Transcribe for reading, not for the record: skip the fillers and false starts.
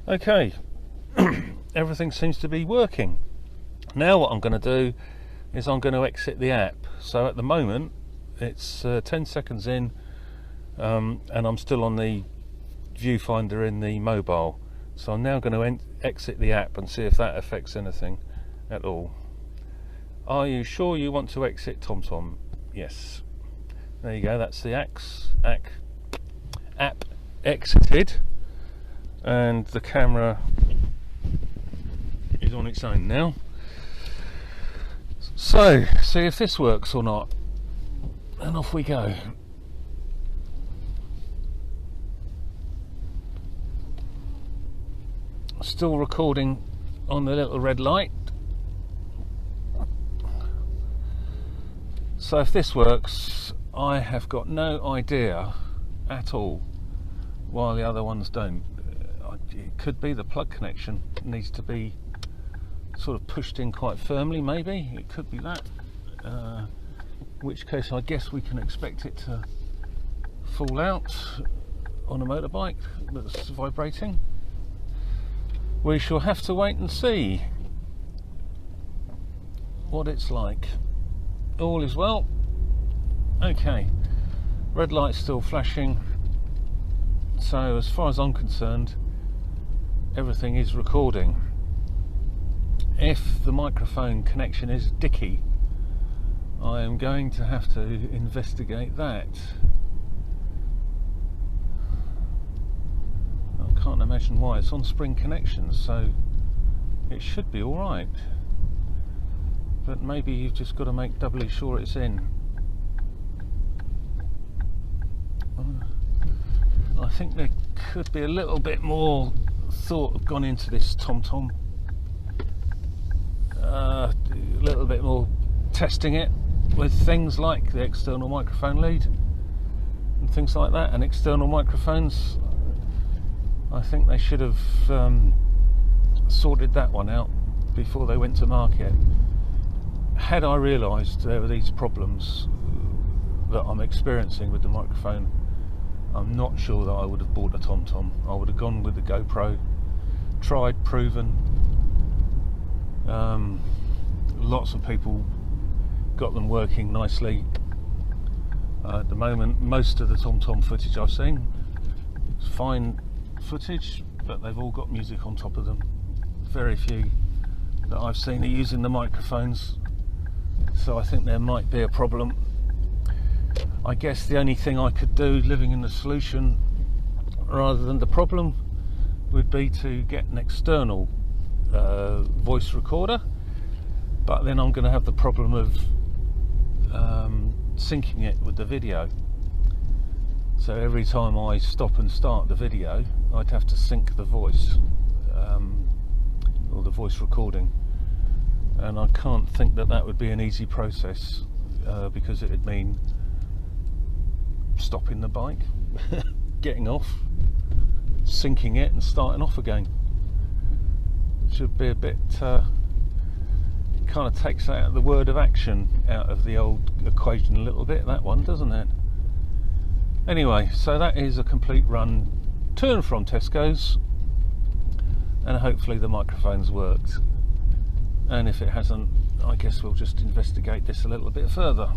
Okay, everything seems to be working. Now what I'm going to do is I'm going to exit the app. So at the moment it's 10 seconds in, and I'm still on the viewfinder in the mobile. So I'm now going to exit the app and see if that affects anything at all. Are you sure you want to exit TomTom? Yes. There you go, that's the app exited, and the camera is on its own now. So, see if this works or not, and off we go. Still recording on the little red light. So if this works, I have got no idea at all why the other ones don't. It could be the plug connection needs to be sort of pushed in quite firmly, maybe. It could be that. In which case I guess we can expect it to fall out on a motorbike that's vibrating. We shall have to wait and see what it's like. All is well. Okay, red light's still flashing, so as far as I'm concerned everything is recording. If the microphone connection is dicky, I am going to have to investigate that. I can't imagine why. It's on spring connections, so it should be alright, but maybe you've just got to make doubly sure it's in. I think there could be a little bit more thought gone into this TomTom. A little bit more testing it with things like the external microphone lead and things like that, and external microphones. I think they should have sorted that one out before they went to market. Had I realised there were these problems that I'm experiencing with the microphone, I'm not sure that I would have bought a TomTom. I would have gone with the GoPro, tried, proven. Lots of people got them working nicely. At the moment, most of the TomTom footage I've seen is fine footage, but they've all got music on top of them. Very few that I've seen are using the microphones, so I think there might be a problem. I guess the only thing I could do, living in the solution rather than the problem, would be to get an external voice recorder, but then I'm going to have the problem of syncing it with the video. So every time I stop and start the video, I'd have to sync the voice, or the voice recording, and I can't think that that would be an easy process, because it would mean stopping the bike, getting off, syncing it and starting off again. Should be a bit kind of takes out the word of action out of the old equation a little bit, that one, doesn't it? Anyway, so that is a complete run to and from Tesco's, and hopefully the microphone's worked, and if it hasn't, I guess we'll just investigate this a little bit further.